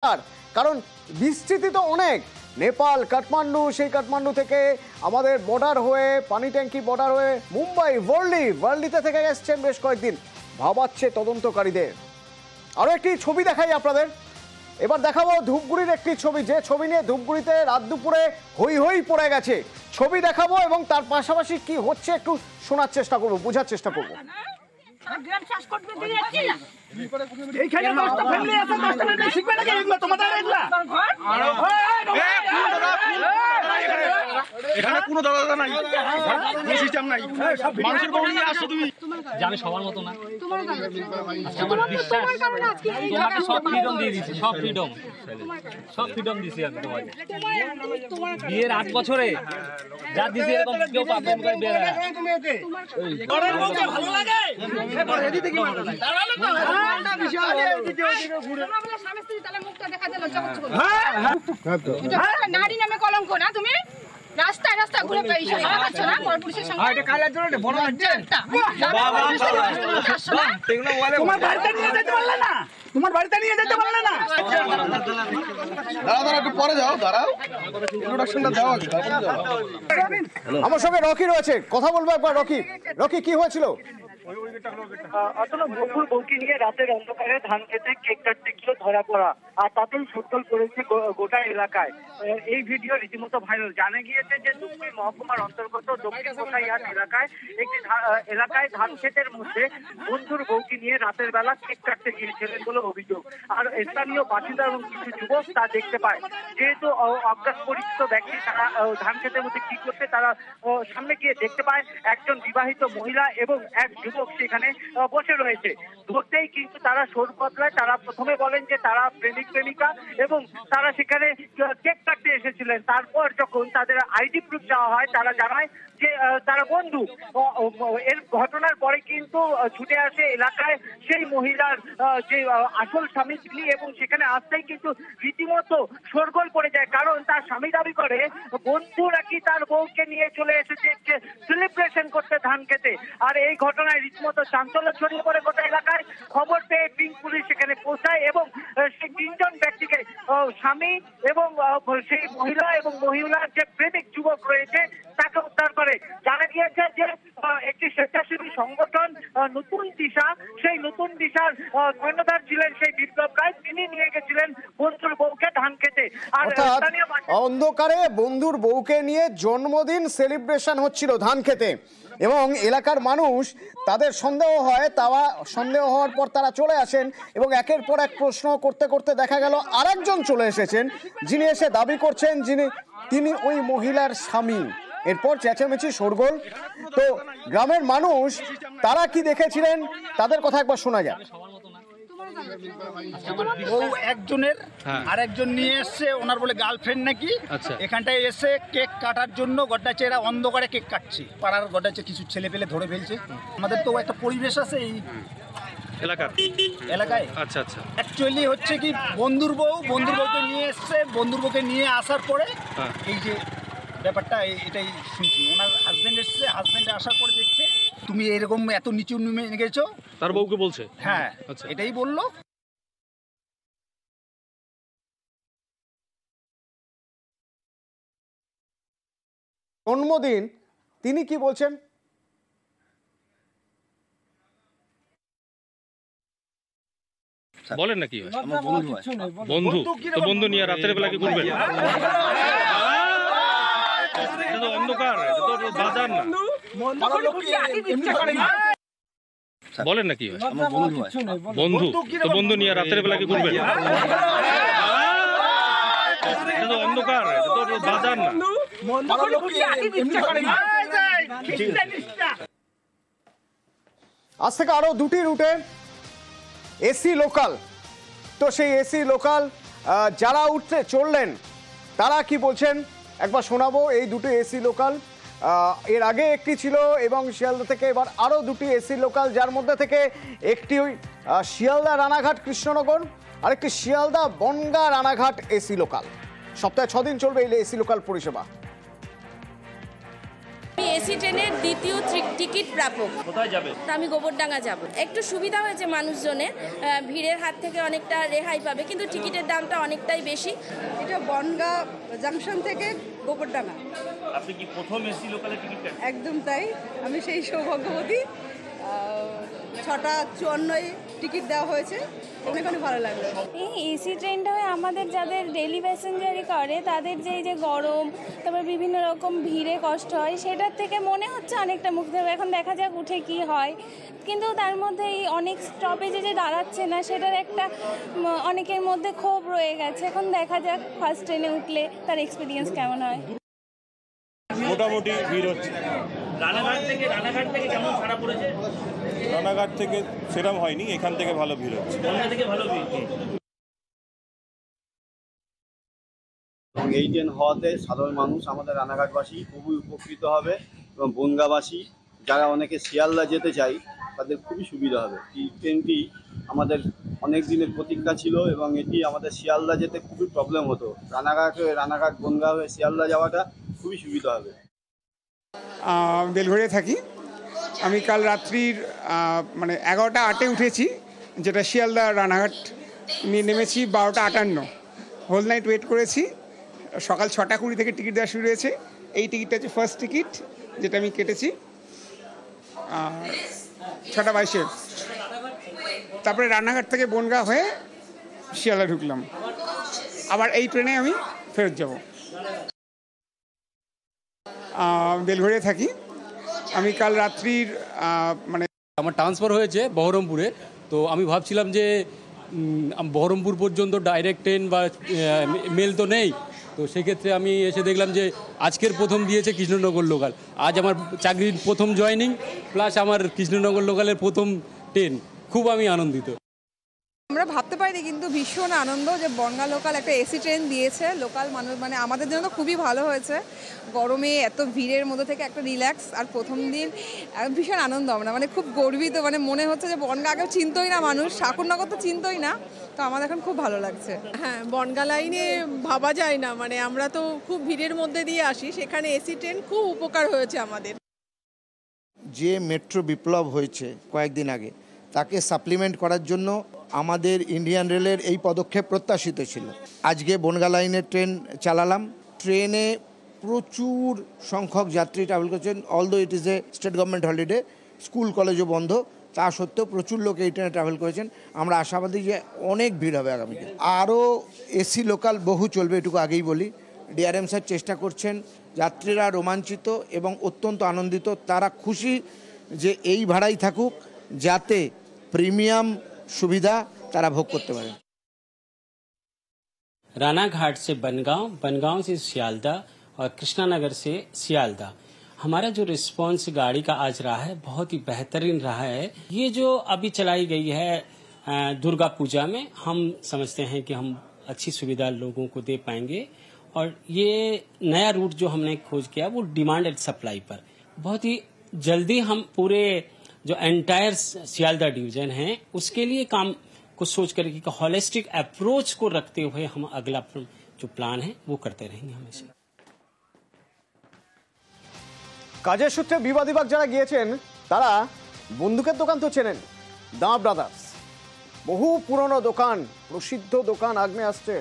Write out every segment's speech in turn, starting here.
কারণ বিস্তৃতি তো অনেক, নেপাল কাঠমান্ডু, সেই কাঠমান্ডু থেকে আমাদের বর্ডার হয়ে পানি ট্যাঙ্কি বর্ডার হয়ে মুম্বাই ওয়ার্ল্ডিতে থেকে এসছেন বেশ কয়েকদিন, ভাবাচ্ছে তদন্তকারীদের। আরও একটি ছবি দেখাই আপনাদের, এবার দেখাবো ধূপগুড়ির একটি ছবি, যে ছবি নিয়ে ধূপগুড়িতে রাত দুপুরে হই হই পড়ে গেছে। ছবি দেখাবো এবং তার পাশাপাশি কি হচ্ছে একটু শোনার চেষ্টা করবো, বোঝার চেষ্টা করবো। এখানে কোনো দাদা নাই, সিস্টেম নাই, মানুষের বউ নিয়ে আসো তুমি। আমি সবার মতো না, আমার বিশ্বাস তোমাকে সব ফ্রিডম দিয়ে দিচ্ছি, সব ফ্রিডম দিচ্ছি আমি তোমাকে। বিয়ের 8 বছরে যা দিচ্ছি এরকম কেউ পাবেন করে বিয়ে নারী নামে কলঙ্ক না তুমি রাস্তায় রাস্তায় ঘুরে পেয়েছো না পরপুরুষের সঙ্গে এটা কালার জন্য বড় হচ্ছে তোমার বাড়িতে নিয়ে যেতে পারলে না, তোমার বাড়িতে নিয়ে যেতে পারলে না। দাঁড়াও একটু পরে যাও, দাঁড়াও ইন্ট্রোডাকশনটা দাও। আমার সঙ্গে রকি রয়েছে, কথা বলবো একবার। রকি কি হয়েছিল? আসলে বন্ধুর বউকে নিয়ে রাতের অন্ধকারে ধান খেতে কেক কাটতে গিয়ে ধরা পড়া, আর তাতেই সত্তর করেছে গোটা এলাকায়। এই ভিডিও রীতিমতো ভাইরাল। জানা গিয়েছে যে ধূপগুড়ি মহকুমার অন্তর্গত দক্ষিণ কোঠাইহাট এলাকায় একটি এলাকায় ধান ক্ষেতের মধ্যে বন্ধুর বউকে নিয়ে রাতের বেলা কেক কাটতে গিয়েছিলেন বলে অভিযোগ। আর স্থানীয় বাসিন্দা এবং কিছু যুবক তা দেখতে পায়। যেহেতু অজ্ঞাত পরিচিত ব্যক্তি তারা ধান ক্ষেতের মধ্যে কি করছে তারা সামনে গিয়ে দেখতে পায় একজন বিবাহিত মহিলা এবং এক যুবক সেখানে বসে রয়েছে। ধরতেই কিন্তু তারা সোর বদলায়। তারা প্রথমে বলেন যে তারা প্রেমিক প্রেমিকা এবং তারা সেখানে কেক কাটতে এসেছিলেন। তারপর যখন তাদের আইডি প্রুফ দেওয়া হয় তারা জানায় যে তারা বন্ধু। এর ঘটনার পরে কিন্তু ছুটে আসে এলাকায় সেই মহিলার যে আসল স্বামী তিনি, এবং সেখানে আসতেই কিন্তু রীতিমতো শোরগোল পড়ে যায়। কারণ তার স্বামী দাবি করে বন্ধু নাকি তার বউকে নিয়ে চলে এসেছে সেলিব্রেশন করতে ধান খেতে। আর এই ঘটনায় রীতিমতো চাঞ্চল্য ছড়িয়ে পড়ে গোটা এলাকায়। খবর পেয়ে পিঙ্ক পুলিশ সেখানে পৌঁছায় এবং সেই 3 জন ব্যক্তিকে, স্বামী এবং সেই মহিলা এবং মহিলার যে প্রেমিক যুবক রয়েছে তাকে উদ্ধার করে। জানা গিয়েছে যে একটি স্বেচ্ছাসেবী সংগঠন নতুন দিশা, সেই নতুন দিশার কর্ণধার ছিলেন সেই বিপ্লব রায়। তিনি নিয়ে গেছিলেন বন্ধুর বউকে ধান খেতে। আর অন্ধকারে বন্ধুর বউকে নিয়ে জন্মদিন সেলিব্রেশন হচ্ছিল ধান খেতে, এবং এলাকার মানুষ তাদের সন্দেহ হয়। তারা সন্দেহ হওয়ার পর তারা চলে আসেন এবং একের পর এক প্রশ্ন করতে করতে দেখা গেল আরেকজন চলে এসেছেন, যিনি এসে দাবি করছেন তিনি ওই মহিলার স্বামী। এরপর চেঁচামেচি শোরগোল। তো গ্রামের মানুষ তারা কি দেখেছিলেন তাদের কথা একবার শোনা যায়। ও একজনের আরেকজন নিয়ে এসছে, ওনার বলে গার্লফ্রেন্ড নাকি। এখানটায় এসে কেক কাটার জন্য গড্ডাচে এরা অন্ধকারে কেক কাটছে। পাড়ার গড্ডাচে কিছু ছেলে পেলে ধরে ফেলছে। আমাদের তো একটা পরিবেশ আছে এই এলাকায়। আচ্ছা অ্যাকচুয়ালি হচ্ছে কি বন্ধুর বউকে নিয়ে এসছে। বন্ধুর বউকে নিয়ে আসার পরে এই যে ব্যাপারটা এটাই শুনছি। ওনার হাজবেন্ড এসছে, হাজবেন্ডে আসার পরে দেখছে তুমি এরকম এত নিচু নেমে গেছো, তার বউকে বলছে। হ্যাঁ এটাই বললো। জন্মদিন, তিনি কি বলছেন? বলেন নাকি বন্ধু, তো বন্ধু নিয়ে রাতের বেলা কি করবেন? অন্ধকার, বাজার না। বলেন নাকি বন্ধু, তো বন্ধু নিয়ে রাতের বেলা কি করবেন? অন্ধকার, বাজার না। আজ থেকে আরো 2টি রুটে এসি লোকাল। তো সেই এসি লোকাল যারা চললেন তারা কি বলছেন একবার শোনাবো। এই 2টি এসি লোকাল, এর আগে একটি ছিল এবং শিয়ালদা থেকে এবার আরো 2টি এসি লোকাল, যার মধ্যে থেকে একটি শিয়ালদা রানাঘাট কৃষ্ণনগর, আরেকটি শিয়ালদা বনগাঁ রানাঘাট এসি লোকাল। সপ্তাহে 6 দিন চলবে এই এসি লোকাল পরিষেবা। এসি ট্রেনের দ্বিতীয় টিকিট প্রাপক। কোথায় যাবে? তা আমি গোবরডাঙ্গা যাব। একটু সুবিধা হয়েছে মানুষজনের, ভিড়ের হাত থেকে অনেকটা রেহাই পাবে, কিন্তু টিকিটের দামটা অনেকটাই বেশি। এটা বনগাঁ জাংশন থেকে গোবরডাঙ্গা। আপনি কি প্রথম এসি লোকালে টিকিট কাটছেন? একদম তাই, আমি সেই সৌভাগ্যবতী। 6:54 টিকিট দেওয়া হয়েছে, অনেক অনেক ভালো লাগলো। এই এসি ট্রেনটা হয়ে আমাদের যাদের ডেলি প্যাসেঞ্জারি করে তাদের যে এই যে গরম, তারপর বিভিন্ন রকম ভিড়ে কষ্ট হয়, সেটার থেকে মনে হচ্ছে অনেকটা মুক্তি হবে। এখন দেখা যাক উঠে কি হয়, কিন্তু তার মধ্যে এই অনেক স্টপেজে যে দাঁড়াচ্ছে না, সেটার একটা অনেকের মধ্যে ক্ষোভ রয়ে গেছে। এখন দেখা যাক ফার্স্ট ট্রেনে উঠলে তার এক্সপিরিয়েন্স কেমন হয়। মোটামুটি ভিড় হচ্ছে। রানাঘাট থেকে কেমন ভাড়া পড়েছে? রানাঘাট থেকে সেরকম হয়নি, এখান থেকে ভালো ভিড় হচ্ছে। বনগাঁ থেকে ভালো ভিড়। এবং এই ট্রেন হওয়াতে সাধারণ মানুষ, আমাদের রানাঘাটবাসী খুবই উপকৃত হবে এবং বনগাঁবাসী যারা অনেকে শিয়ালদা যেতে চাই তাদের খুবই সুবিধা হবে। এই ট্রেনটি আমাদের অনেক দিনের প্রতীক্ষা ছিল এবং এটি আমাদের শিয়ালদা যেতে খুবই প্রবলেম হতো। রানাঘাট বনগাঁ হয়ে শিয়ালদা যাওয়াটা খুবই সুবিধা হবে। বেলঘড়িয়া থাকি। আমি কাল রাত্রির 11টা 8-এ উঠেছি, যেটা শিয়ালদা রানাঘাট নিয়ে নেমেছি 12টা 58। হোল নাইট ওয়েট করেছি। সকাল 6টা 20 থেকে টিকিট দেওয়া শুরু হয়েছে। এই টিকিটটা হচ্ছে ফার্স্ট টিকিট, যেটা আমি কেটেছি 6টা 22-এ। তারপরে রানাঘাট থেকে বনগাঁ হয়ে শিয়ালদা ঢুকলাম। আবার এই ট্রেনে আমি ফেরত যাব। বেলঘড়িয়া থাকি। আমি কাল রাত্রির আমার ট্রান্সফার হয়েছে বহরমপুরে, তো আমি ভাবছিলাম যে বহরমপুর পর্যন্ত ডাইরেক্ট ট্রেন বা মেল তো নেই, তো সেক্ষেত্রে আমি এসে দেখলাম যে আজকের প্রথম দিয়েছে কৃষ্ণনগর লোকাল। আজ আমার চাকরির প্রথম জয়েনিং, প্লাস আমার কৃষ্ণনগর লোকালের প্রথম ট্রেন। খুব আমি আনন্দিত। আমরা ভাবতে পারিনি, কিন্তু ভীষণ আনন্দ যে বনগাঁ লোকাল একটা এসি ট্রেন দিয়েছে। লোকাল মানুষ আমাদের জন্য তো খুবই ভালো হয়েছে। গরমে এত ভিড়ের মধ্যে থেকে একটা রিল্যাক্স, আর প্রথম দিন ভীষণ আনন্দ। আমরা খুব গর্বিত, মনে হচ্ছে যে বনগাঁ আগে চিনতই না মানুষ, ঠাকুরনগর তো চিনতই না, তো আমাদের এখন খুব ভালো লাগছে। হ্যাঁ, বনগাঁ লাইনে ভাবা যায় না, আমরা তো খুব ভিড়ের মধ্যে দিয়ে আসি, সেখানে এসি ট্রেন খুব উপকার হয়েছে আমাদের। যে মেট্রো বিপ্লব হয়েছে কয়েকদিন আগে, তাকে সাপ্লিমেন্ট করার জন্য আমাদের ইন্ডিয়ান রেলের এই পদক্ষেপ প্রত্যাশিত ছিল। আজকে বনগাঁ লাইনের ট্রেন চালালাম। ট্রেনে প্রচুর সংখ্যক যাত্রী ট্রাভেল করছেন। Although it is a state government holiday, school কলেজও বন্ধ, তা সত্ত্বেও প্রচুর লোক এই ট্রেনে ট্রাভেল করেছেন। আমরা আশাবাদী যে অনেক ভিড় হবে আগামীতে। আরও এসি লোকাল বহু চলবে, এটুকু আগেই বলি। ডিআরএম স্যার চেষ্টা করছেন, যাত্রীরা রোমাঞ্চিত এবং অত্যন্ত আনন্দিত। তারা খুশি যে এই ভাড়াই থাকুক, যাতে প্রিমিয়াম সুবিধা তারা ভোগ করতে পারে। रानाघाट से बनगांव, बनगांव से सियालदा और कृष्णानगर से सियालदा, हमारा जो रिस्पांस गाड़ी का आज रहा है बहुत ही बेहतरीन रहा है। ये जो अभी चलाई गई है दुर्गा पूजा में, हम समझते हैं कि हम अच्छी सुविधा लोगों को दे पाएंगे। और ये नया रूट जो हमने खोज किया वो डिमांड एंड सप्लाई पर, बहुत ही जल्दी हम पूरे जो एंटायर सियालदा डिवीजन है उसके लिए काम को सोच कर कि होलिस्टिक अप्रोच को रखते हुए हम अगला जो प्लान है वो करते रहेंगे हमेशा। কাজের সূত্রে বিবাদীবাগ যারা গিয়েছেন তারা বন্দুকের দোকান তো চেনেন, দা ব্রাদার্স, বহু পুরনো দোকান, প্রসিদ্ধ দোকান আগ্নেয়াস্ত্রে।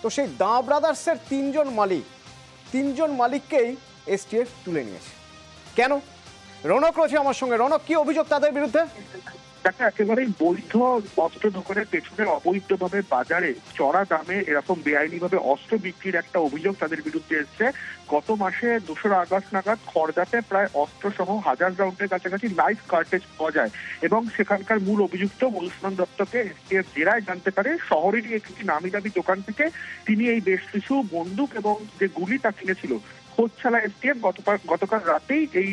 তো সেই দা ব্রাদার্সের 3জন মালিককেই এসটিএফ তুলে নিয়েছে। কেন? রনক রয়েছে আমার সঙ্গে। রনক, কি অভিযোগ তাদের বিরুদ্ধে? একটা একেবারেই বৈধ অস্ত্র দোকানের পেছনে অবৈধভাবে বাজারে চড়া দামে এরকম বেআইনিভাবে অস্ত্র বিক্রির একটা অভিযোগ তাদের বিরুদ্ধে এসছে। গত মাসে 2রা আগস্ট নাগাদ খড়দাতে প্রায় অস্ত্র সহ 1000 রাউন্ডের কাছাকাছি লাইভ কার্টেজ পাওয়া যায় এবং সেখানকার মূল অভিযুক্ত মধুসূদন দত্তকে এসটিএফ জেরায় জানতে পারে শহরেরই একটি নামি দামি দোকান থেকে তিনি এই বেশ কিছু বন্দুক এবং যে গুলি তা কিনেছিল। খোঁজছালা এসটিএফ গতকাল রাতেই এই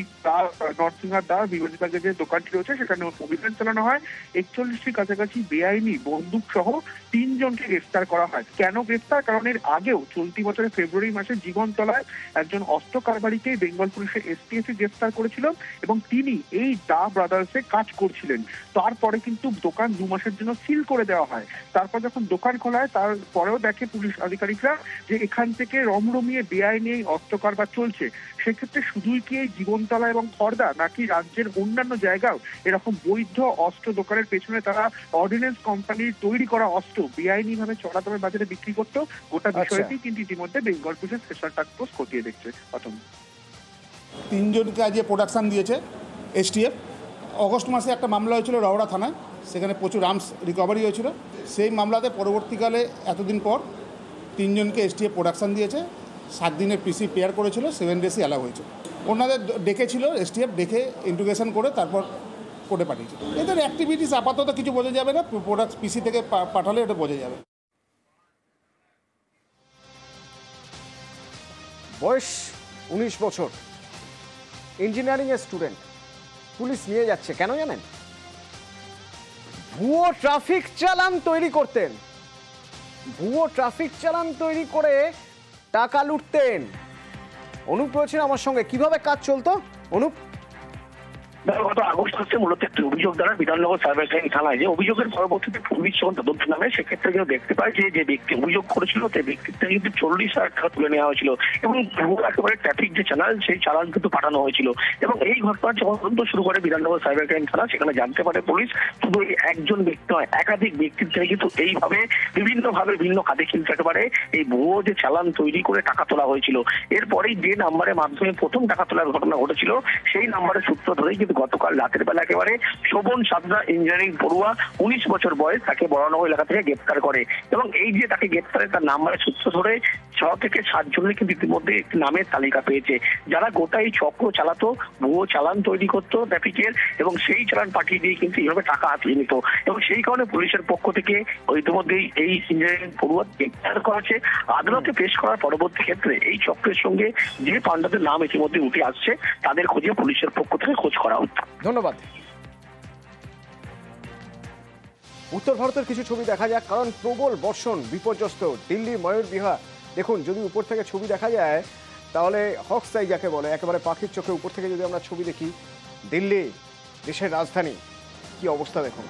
নরসিংহার দা বিবাদীবাগের যে দোকানটি রয়েছে সেখানে অভিযান চালানো হয়। 41টির কাছাকাছি বেআইনি বন্দুক সহ 3 জনকে গ্রেফতার করা হয়। কেন গ্রেফতার? কারণ এর আগেও চলতি বছরের ফেব্রুয়ারি মাসে জীবনতলায় একজন অস্ত্র কারবারিকে বেঙ্গল পুলিশের এসটিএফ গ্রেফতার করেছিল এবং তিনি এই দা ব্রাদার্সে কাজ করছিলেন। তারপরে কিন্তু দোকান 2 মাসের জন্য সিল করে দেওয়া হয়। তারপর যখন দোকান খোলা হয় তারপরেও দেখে পুলিশ আধিকারিকরা যে এখান থেকে রমরমিয়ে বেআইনি অস্ত্র কারবার চলছে, সেক্ষেত্রে শুধুই কি এই জীবনতলা এবং খড়দা, নাকি রাজ্যের অন্যান্য জায়গাও এরকম বৈধ অস্ত্র দোকানের পেছনে তারা অর্ডিন্যান্স কোম্পানির তৈরি করা অস্ত্র বেআইনিভাবে চড়া দামে বাজারে বিক্রি করতো? গোটা বিষয়টি কিন্তু ইতিমধ্যে বেঙ্গল পুলিশের স্পেশাল টাস্ক ফোর্স খতিয়ে দেখছে। প্রথম 3 জনকে আজকে প্রোডাকশান দিয়েছে এসটিএফ। অগস্ট মাসে একটা মামলা হয়েছিল রওড়া থানায়, সেখানে প্রচুর আর্মস রিকভারি হয়েছিল। সেই মামলাতে পরবর্তীকালে এতদিন পর 3 জনকে এসটিএফ প্রোডাকশান দিয়েছে। 7 দিনের পিসি পেয়ার করেছিল, 7 ডেসই অ্যালাউ হয়েছে। ওনাদের ডেকেছিল এসটিএফ, ডেকে ইন্টিগ্রেশন করে তারপর কোর্টে পাঠিয়েছে। এদের অ্যাক্টিভিটিস আপাতত কিছু বোঝা যাবে না, প্রোডাক্ট পিসি থেকে পাঠালে এটা বোঝা যাবে। বয়স 19 বছর, ইঞ্জিনিয়ারিংয়ের স্টুডেন্ট, পুলিশ নিয়ে যাচ্ছে কেন জানেন? ভুয়ো ট্রাফিক চালান তৈরি করতেন, ভুয়ো ট্রাফিক চালান তৈরি করে টাকা লুটতেন। অনুপ রয়েছেন আমার সঙ্গে, কিভাবে কাজ চলতো অনুপ? গত আগস্ট মাসে মূলত একটি অভিযোগ দ্বারা বিধাননগর সাইবার ক্রাইম থানায় যে অভিযোগের পরবর্তীতে পুলিশ যখন তদন্ত নামে, সেক্ষেত্রে কিন্তু দেখতে পায় যে ব্যক্তি অভিযোগ করেছিল সেই ব্যক্তির থেকে কিন্তু 40,000 টাকা তুলে নেওয়া হয়েছিল এবং একেবারে ট্রাফিক যে চালান সেই চালান কিন্তু পাঠানো হয়েছিল। এবং এই ঘটনার যখন তদন্ত শুরু করে বিধাননগর সাইবার ক্রাইম থানা, সেখানে জানতে পারে পুলিশ শুধু এই একজন ব্যক্তি নয়, একাধিক ব্যক্তির থেকে কিন্তু এইভাবে বিভিন্নভাবে ভিন্ন খাতে কিন্তু একেবারে এই ভুয়ো যে চালান তৈরি করে টাকা তোলা হয়েছিল। এরপরেই যে নাম্বারের মাধ্যমে প্রথম টাকা তোলার ঘটনা ঘটেছিল, সেই নাম্বারের সূত্র ধরেই কিন্তু গতকাল রাতের বেলা একেবারে শোভন সাদরা ইঞ্জিনিয়ারিং পড়ুয়া 19 বছর বয়স, তাকে বরানগর এলাকা থেকে গ্রেপ্তার করে। এবং এই যে তাকে গ্রেপ্তারে তার নাম্বারের সূত্র ধরে 6 থেকে 7 জনের কিন্তু ইতিমধ্যে একটি নামের তালিকা পেয়েছে, যারা গোটা এই চক্র চালাতো, ভুয়ো চালান তৈরি করতো ট্রাফিকের এবং সেই চালান পাঠিয়ে দিয়ে কিন্তু এইভাবে টাকা হাতিয়ে নিত। এবং সেই কারণে পুলিশের পক্ষ থেকে ইতিমধ্যেই এই ইঞ্জিনিয়ারিং পড়ুয়া গ্রেপ্তার করা হয়েছে। আদালতে পেশ করার পরবর্তী ক্ষেত্রে এই চক্রের সঙ্গে যে পান্ডাদের নাম ইতিমধ্যে উঠে আসছে, তাদের খোঁজে পুলিশের পক্ষ থেকে খোঁজ করা হচ্ছে। ধন্যবাদ। উত্তর ভারতের কিছু ছবি দেখা যাক, কারণ প্রবল বর্ষণ, বিপর্যস্ত দিল্লি ময়ূর বিহার। দেখুন, যদি উপর থেকে ছবি দেখা যায় তাহলে হক্স আই যাকে বলে, একেবারে পাখির চোখে উপর থেকে যদি আমরা ছবি দেখি, দিল্লি দেশের রাজধানী, কি অবস্থা দেখুন।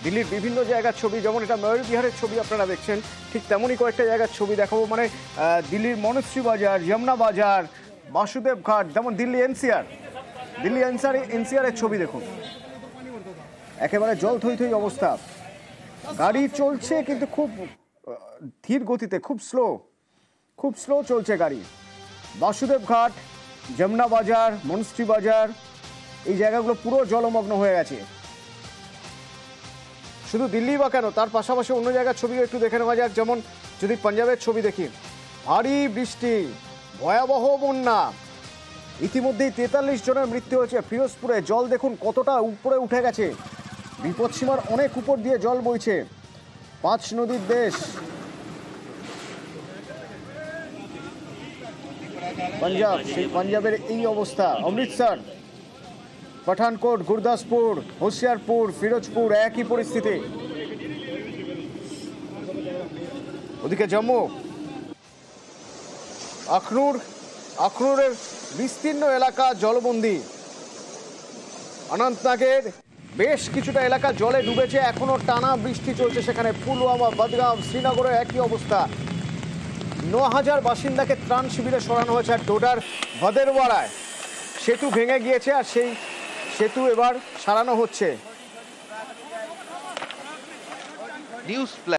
দিল্লির বিভিন্ন জায়গার ছবি, যেমন এটা ময়ূর বিহারের ছবি আপনারা দেখছেন, ঠিক তেমনই কয়েকটা জায়গার ছবি দেখাবো। মানে দিল্লির মনশ্রী বাজার, যমুনা বাজার, বাসুদেব ঘাট, যেমন দিল্লি এনসিআরের ছবি দেখুন, একেবারে জল থই থই অবস্থা। গাড়ি চলছে কিন্তু খুব ধীর গতিতে, খুব স্লো চলছে গাড়ি। বাসুদেব ঘাট, যমুনা বাজার, মনশ্রী বাজার, এই জায়গাগুলো পুরো জলমগ্ন হয়ে গেছে। শুধু দিল্লি বা কেন, তার পাশাপাশি অন্য জায়গার ছবিও একটু দেখে নেওয়া যাক। যেমন যদি পাঞ্জাবের ছবি দেখি, ভারী বৃষ্টি, ভয়াবহ বন্যা, ইতিমধ্যেই 43 জনের মৃত্যু হয়েছে। ফিরোজপুরে জল দেখুন কতটা উপরে উঠে গেছে, বিপদসীমার অনেক উপর দিয়ে জল বইছে। 5 নদীর দেশ পাঞ্জাব, সেই পাঞ্জাবের এই অবস্থা। অমৃতসর, পাঠানকোট, গুরদাসপুর, হোশিয়ারপুর, ফিরোজপুর একই পরিস্থিতি। ওদিকে জম্মু, আখনুরের বিস্তীর্ণ এলাকা জলবন্দী। অনন্তনাগের বেশ কিছুটা এলাকা জলে ডুবেছে, এখনো টানা বৃষ্টি চলছে সেখানে। পুলওয়ামা, বদগাম, শ্রীনগরে একই অবস্থা। 9,000 বাসিন্দাকে ত্রাণ শিবিরে সরানো হয়েছে। আর ডোডার ভদেরওয়াড়ায় সেতু ভেঙে গিয়েছে, আর সেই সেতু এবার সারানো হচ্ছে।